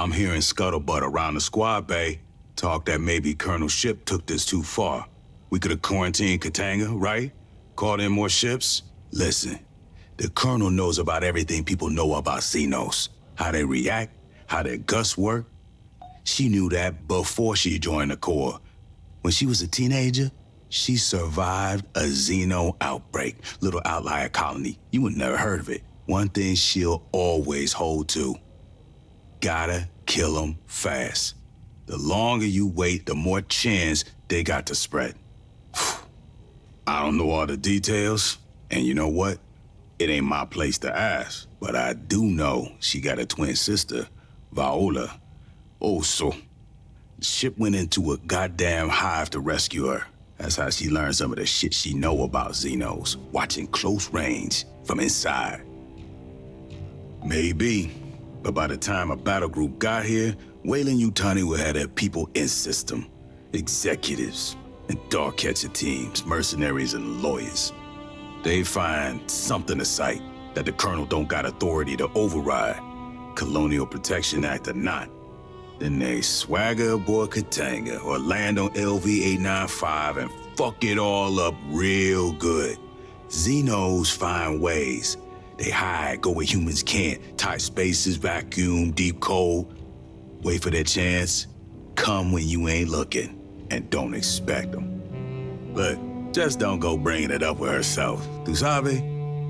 I'm hearing scuttlebutt around the squad bay. Talk that maybe Colonel Ship took this too far. We could have quarantined Katanga, right? Called in more ships? Listen, the Colonel knows about everything people know about Xenos. How they react, how their guts work. She knew that before she joined the Corps. When she was a teenager, she survived a Xeno outbreak. Little outlier colony. You would never heard of it. One thing she'll always hold to. Gotta kill them fast. The longer you wait, the more chance they got to spread. I don't know all the details, and you know what? It ain't my place to ask, but I do know she got a twin sister, Viola. Also, the ship went into a goddamn hive to rescue her. That's how she learned some of the shit she know about Xenos, watching close range from inside. Maybe, but by the time a battle group got here, Weyland-Yutani would have their people in system. Executives and dog catcher teams, mercenaries and lawyers. They find something to cite that the Colonel don't got authority to override, Colonial Protection Act or not. Then they swagger aboard Katanga or land on LV-895 and fuck it all up real good. Xenos find ways. They hide, go where humans can't. Tight spaces, vacuum, deep cold. Wait for their chance. Come when you ain't looking. And don't expect them. But just don't go bringing it up with herself. Tu sabe?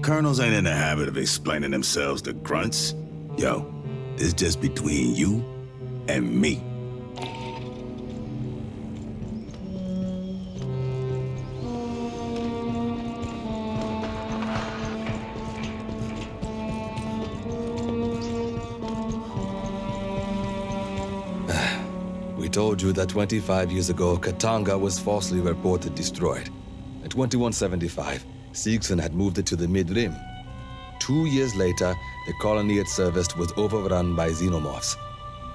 Colonels ain't in the habit of explaining themselves to grunts. Yo, it's just between you and me. We told you that 25 years ago, Katanga was falsely reported destroyed. In 2175, Siegson had moved it to the Mid-Rim. 2 years later, the colony it serviced was overrun by xenomorphs.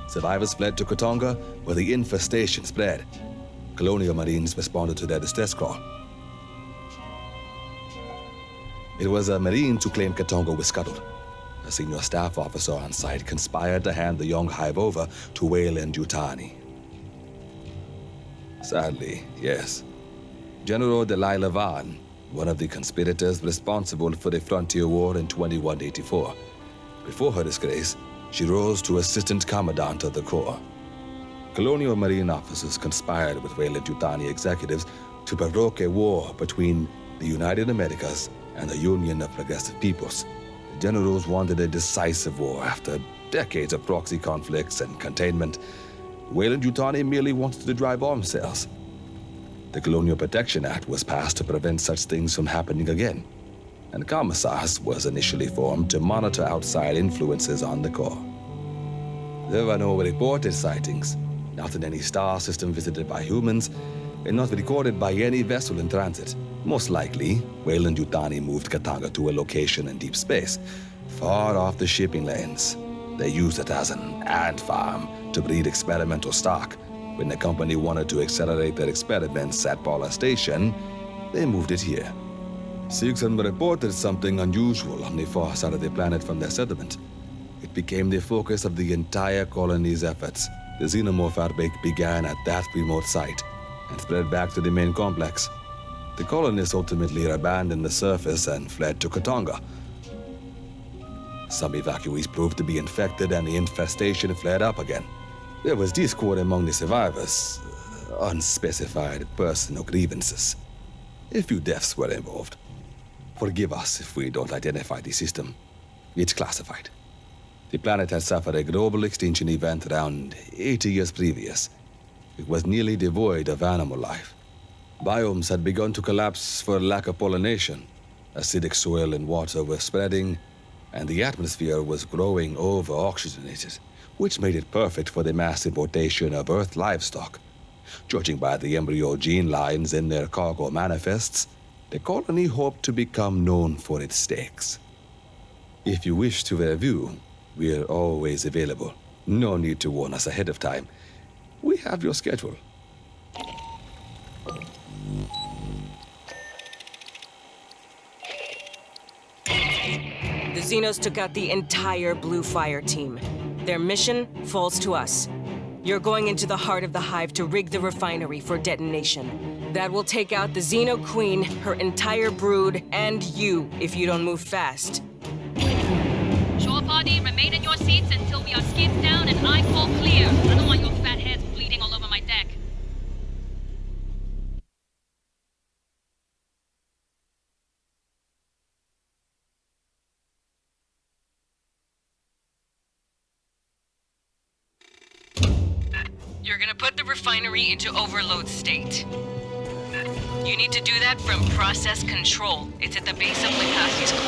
Survivors fled to Katanga, where the infestation spread. Colonial Marines responded to their distress call. It was a Marine who claimed Katanga was scuttled. A senior staff officer on site conspired to hand the young hive over to Weyland-Yutani. Sadly, yes. General Delilah Vaughn, one of the conspirators responsible for the Frontier War in 2184. Before her disgrace, she rose to Assistant Commandant of the Corps. Colonial Marine officers conspired with Weyland-Yutani executives to provoke a war between the United Americas and the Union of Progressive Peoples. The generals wanted a decisive war after decades of proxy conflicts and containment. Weyland-Yutani merely wanted to drive arms sales. The Colonial Protection Act was passed to prevent such things from happening again, and Commissars was initially formed to monitor outside influences on the Corps. There were no reported sightings, not in any star system visited by humans, and not recorded by any vessel in transit. Most likely, Weyland-Yutani moved Katanga to a location in deep space, far off the shipping lanes. They used it as an ant farm to breed experimental stock. When the company wanted to accelerate their experiments at Paula Station, they moved it here. Siegson reported something unusual on the far side of the planet from their settlement. It became the focus of the entire colony's efforts. The xenomorph outbreak began at that remote site and spread back to the main complex. The colonists ultimately abandoned the surface and fled to Katanga. Some evacuees proved to be infected and the infestation flared up again. There was discord among the survivors, unspecified personal grievances. A few deaths were involved. Forgive us if we don't identify the system. It's classified. The planet had suffered a global extinction event around 80 years previous. It was nearly devoid of animal life. Biomes had begun to collapse for lack of pollination. Acidic soil and water were spreading, and the atmosphere was growing over-oxygenated, which made it perfect for the mass importation of Earth livestock. Judging by the embryo gene lines in their cargo manifests, the colony hoped to become known for its steaks. If you wish to review, we're always available. No need to warn us ahead of time. We have your schedule. The Xenos took out the entire Blue Fireteam. Their mission falls to us. You're going into the heart of the Hive to rig the refinery for detonation. That will take out the Xeno Queen, her entire brood, and you if you don't move fast. Shore party, remain in your seats until we are skids down and I call clear. I don't want your fat heads bleeding all over my deck. You're gonna put the refinery into overload state. You need to do that from process control. It's at the base of Likasi's core.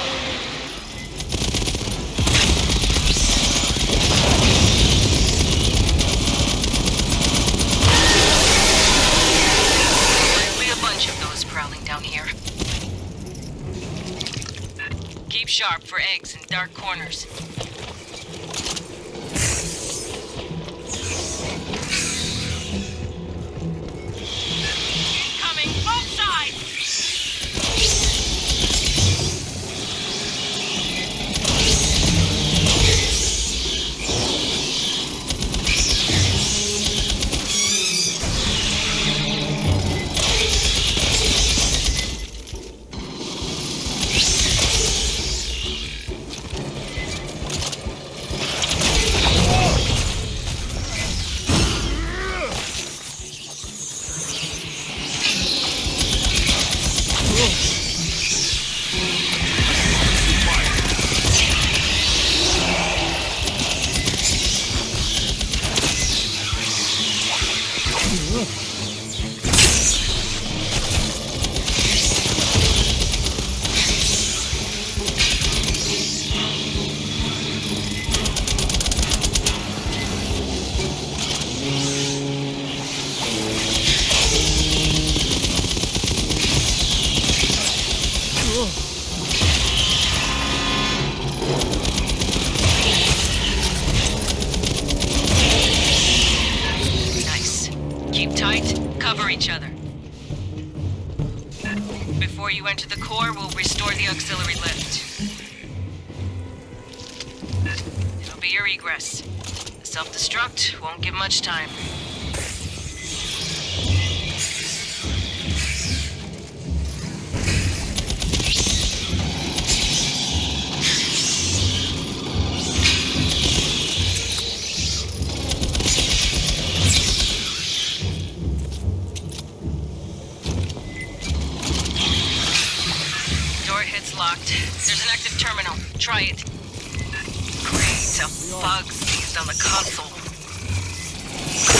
Really a bunch of those prowling down here. Keep sharp for eggs in dark corners. Before you enter the core, we'll restore the auxiliary lift. It'll be your egress. The self-destruct won't give much time. Locked. There's an active terminal. Try it. Great, a bug seized on the console.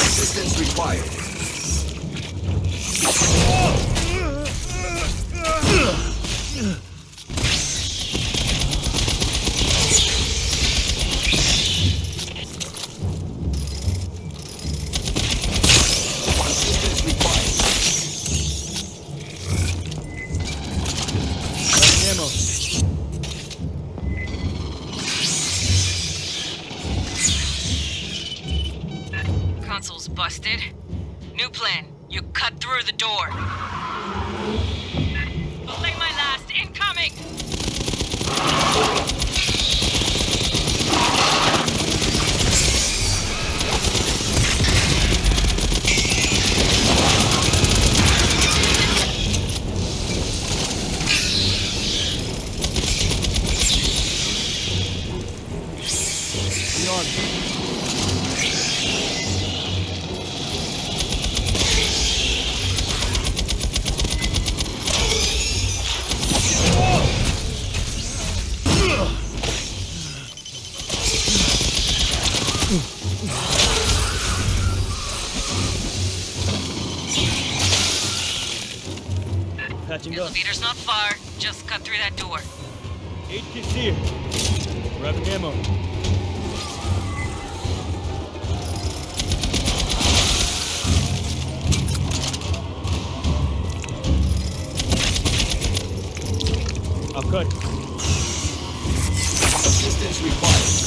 Assistance required. Console's busted. New plan. You cut through the door. Play my last. Incoming! Elevator's not far. Just cut through that door. HQ's here. Grabbing ammo. I'll cut. Assistance required.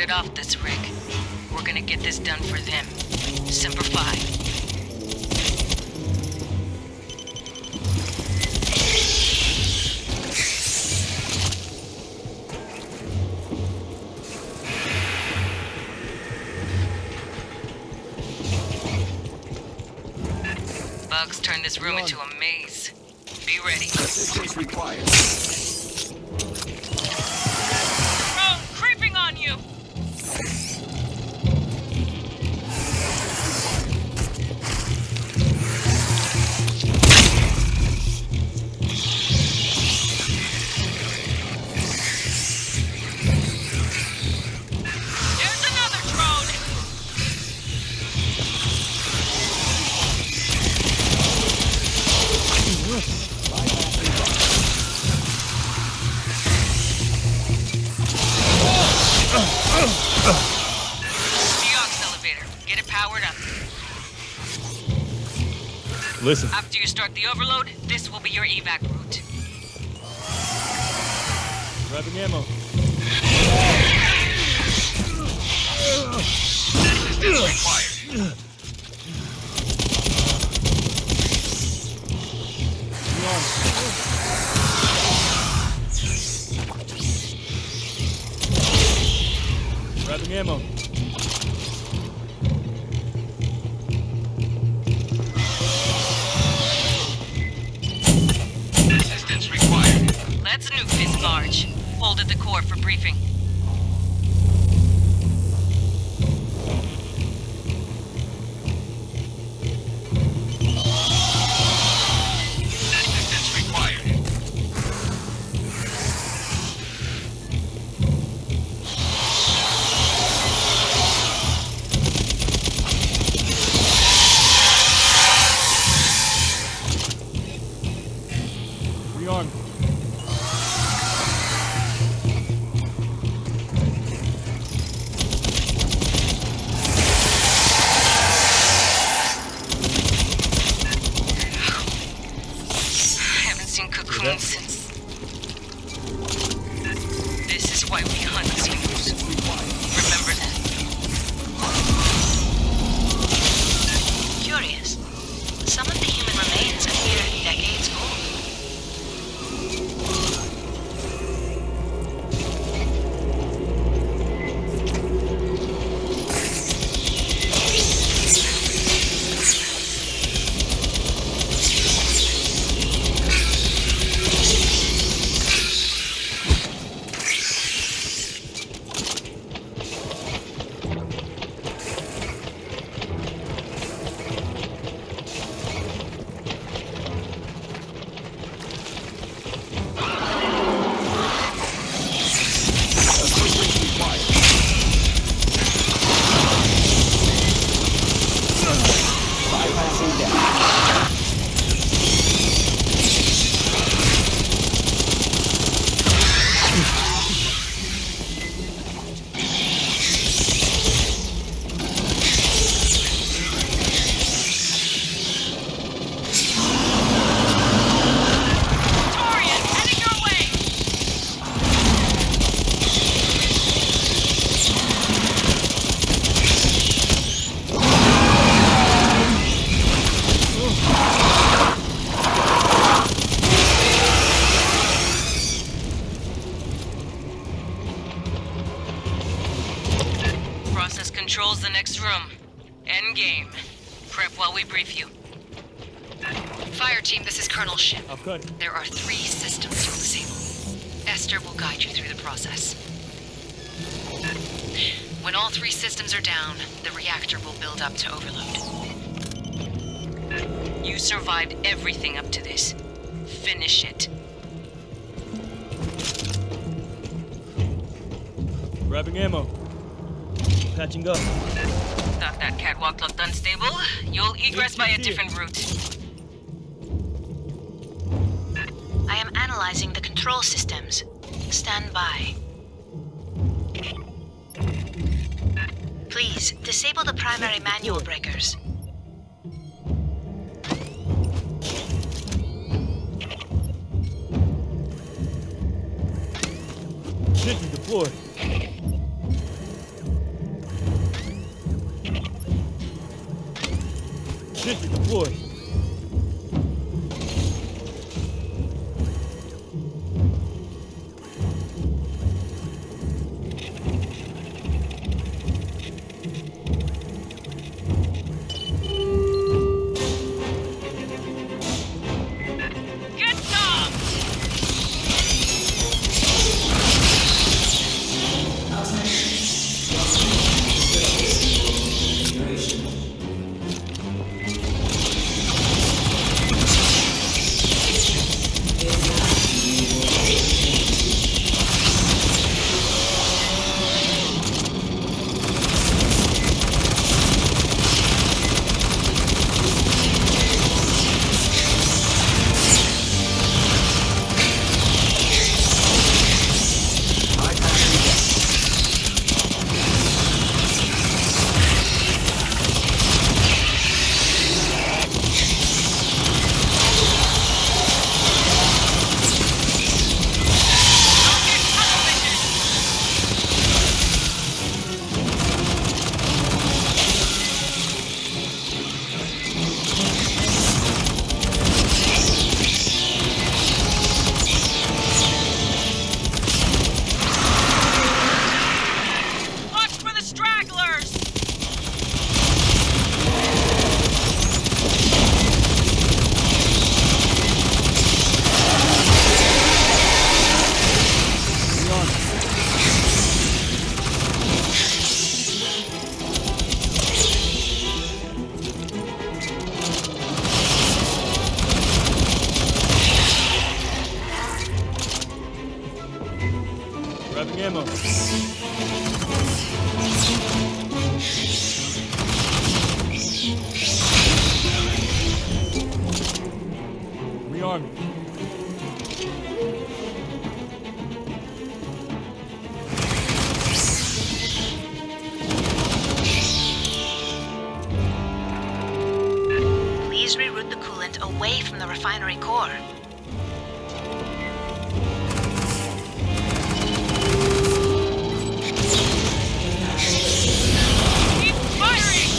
started off this rig. We're gonna get this done for them. Semper Fi. Bugs turned this room into a maze. Be ready. Assistance required. Drone creeping on you! There's another drone! The elevator. Get it powered up. Listen. After you start the overload, this will be your evac route. Grabbing ammo. Assistance required. Grabbing ammo. Assistance required. Let's nuke this barge. Hold at the core for briefing. Assistance required. Rearm. I haven't seen Cocoon since. This is why we hunt Xenos. Remember that. Curious. Some of the human remains appear decades old. Bypassing death. Torian, heading your way! Process controls the next room. End game. Prep while we brief you. Fireteam, this is Colonel Ship. I've cut. There are 3 systems you'll disable. Esther will guide you through the process. When all 3 systems are down, the reactor will build up to overload. You survived everything up to this. Finish it. Grabbing ammo. Patching up. Thought that catwalk looked unstable? You'll egress by a different route. I am analyzing the control systems. Stand by. Please, disable the primary manual breakers. Sentry deployed. Sentry deployed. Get some! Watch for the stragglers! Grabbing ammo. Rearming. Please reroute the coolant away from the refinery core. Keep firing!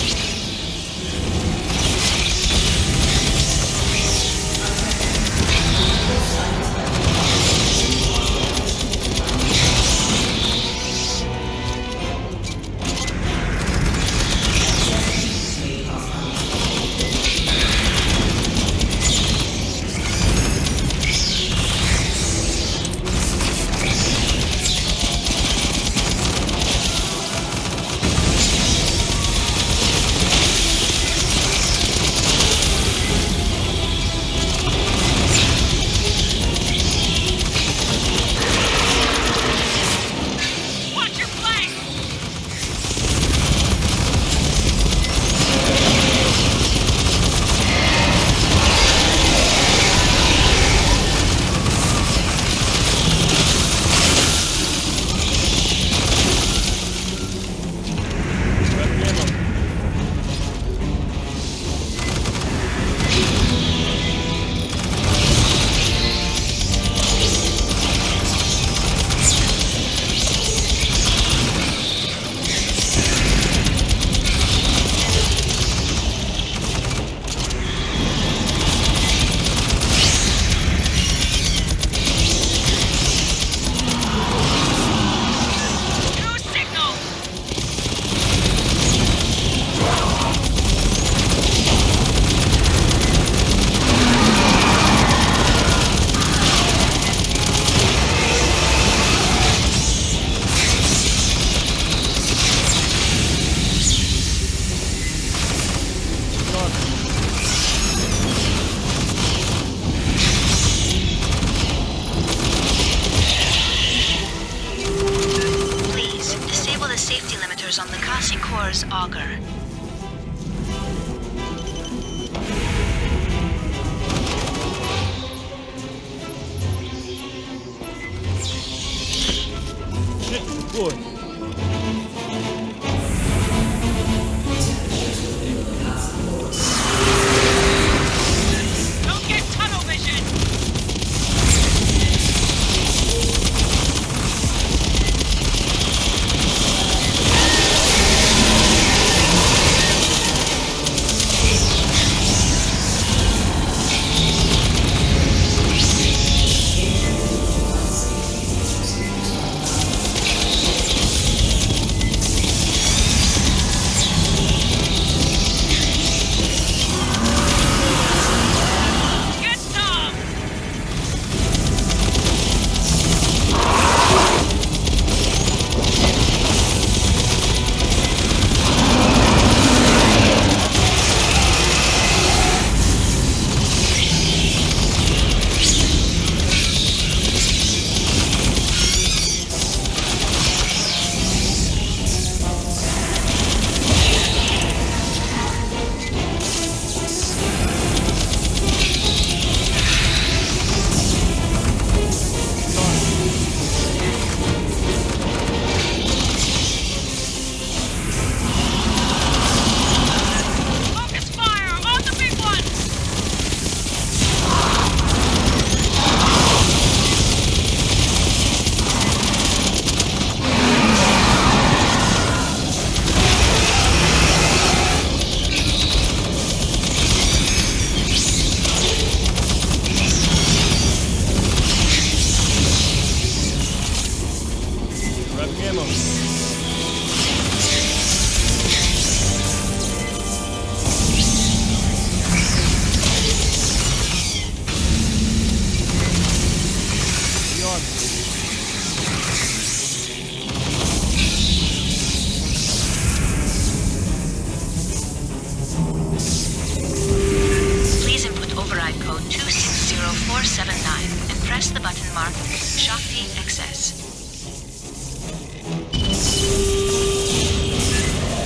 479 and press the button marked Shakti Excess.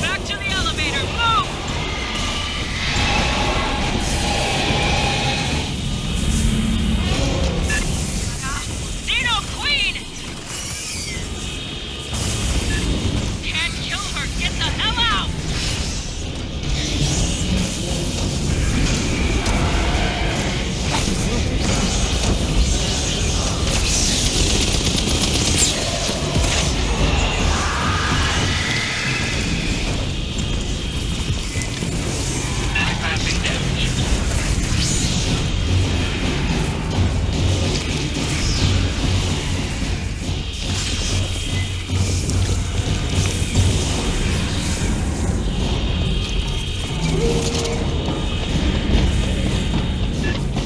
Back to the elevator. Move! Xeno Queen! Can't kill her. Get the hell out! Bypassing damage.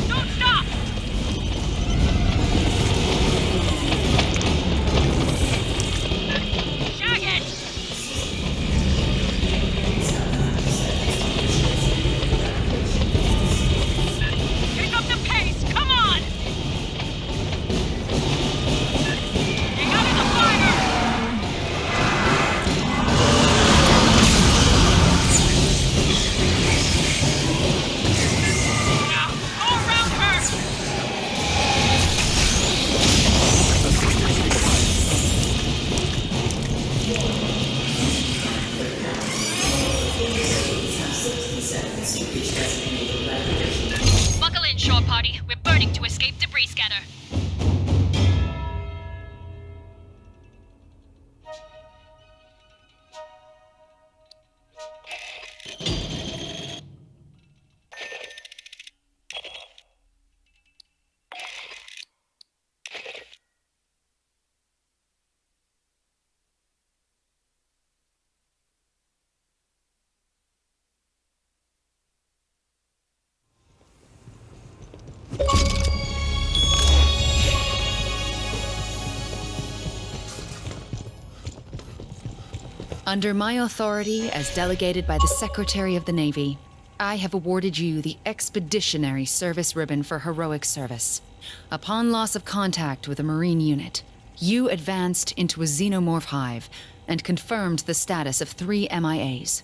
Don't stop! Shag it! Pick up the pace! Come on! Get out of the fire! Now, go around her! Buckle in, shore party. We're burning to escape debris scatter. Under my authority as delegated by the Secretary of the Navy, I have awarded you the Expeditionary Service Ribbon for heroic service. Upon loss of contact with a Marine unit, you advanced into a xenomorph hive and confirmed the status of 3 MIAs.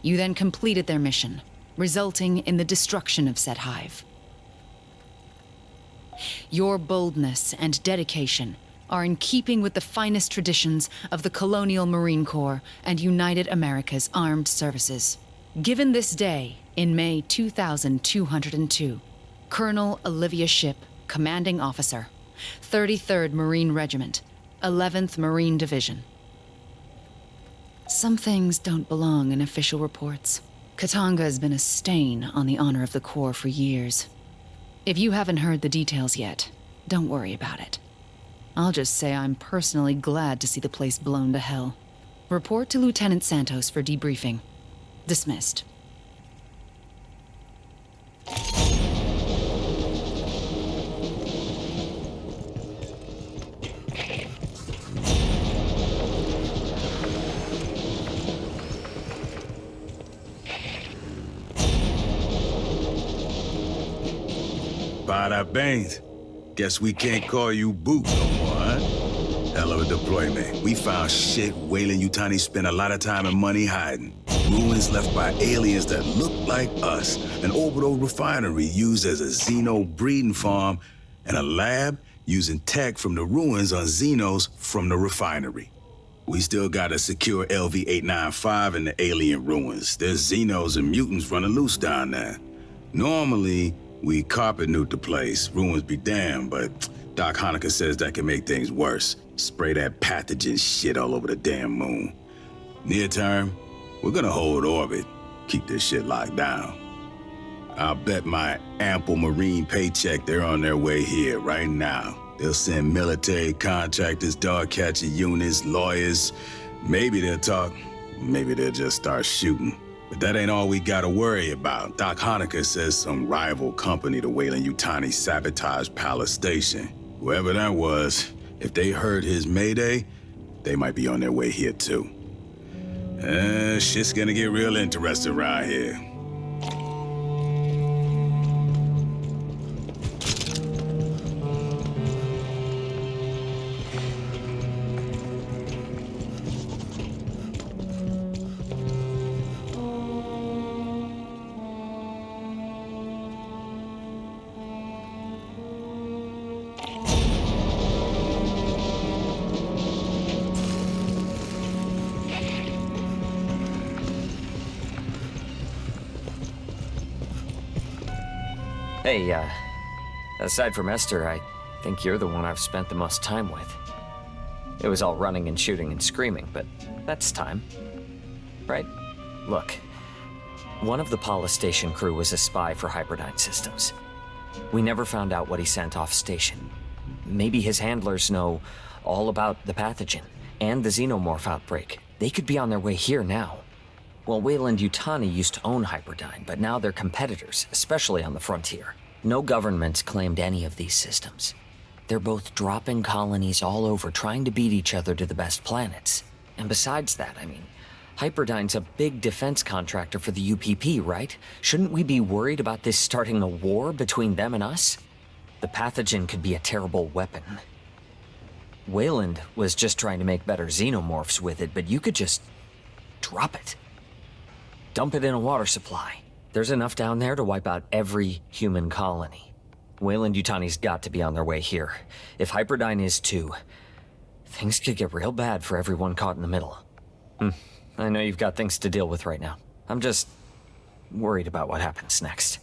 You then completed their mission, resulting in the destruction of said hive. Your boldness and dedication are in keeping with the finest traditions of the Colonial Marine Corps and United America's Armed Services. Given this day, in May 2202, Colonel Olivia Shipp, Commanding Officer, 33rd Marine Regiment, 11th Marine Division. Some things don't belong in official reports. Katanga has been a stain on the honor of the Corps for years. If you haven't heard the details yet, don't worry about it. I'll just say I'm personally glad to see the place blown to hell. Report to Lieutenant Santos for debriefing. Dismissed. Bada bangs. Guess we can't call you Boot no more, huh? Hell of a deployment. We found shit Weyland-Yutani spent a lot of time and money hiding. Ruins left by aliens that look like us. An orbital refinery used as a xeno breeding farm. And a lab using tech from the ruins on xenos from the refinery. We still gotta secure LV-895 in the alien ruins. There's xenos and mutants running loose down there. Normally, we carpet nuke the place, ruins be damned, but Doc Hanukkah says that can make things worse. Spray that pathogen shit all over the damn moon. Near term, we're gonna hold orbit, keep this shit locked down. I'll bet my ample Marine paycheck they're on their way here right now. They'll send military contractors, dog catcher units, lawyers. Maybe they'll talk, maybe they'll just start shooting. But that ain't all we gotta worry about. Doc Hanukkah says some rival company to Weyland-Yutani sabotaged Palace Station. Whoever that was, if they heard his mayday, they might be on their way here too. Shit's gonna get real interesting around here. Hey, aside from Esther, I think you're the one I've spent the most time with. It was all running and shooting and screaming, but that's time. Right? Look, one of the Paula Station crew was a spy for Hyperdyne Systems. We never found out what he sent off station. Maybe his handlers know all about the pathogen and the xenomorph outbreak. They could be on their way here now. Well, Weyland-Yutani used to own Hyperdyne, but now they're competitors, especially on the frontier. No government's claimed any of these systems. They're both dropping colonies all over, trying to beat each other to the best planets. And besides that, I mean, Hyperdyne's a big defense contractor for the UPP, right? Shouldn't we be worried about this starting a war between them and us? The pathogen could be a terrible weapon. Weyland was just trying to make better xenomorphs with it, but you could just drop it. Dump it in a water supply. There's enough down there to wipe out every human colony. Weyland-Yutani's got to be on their way here. If Hyperdyne is too, things could get real bad for everyone caught in the middle. I know you've got things to deal with right now. I'm just worried about what happens next.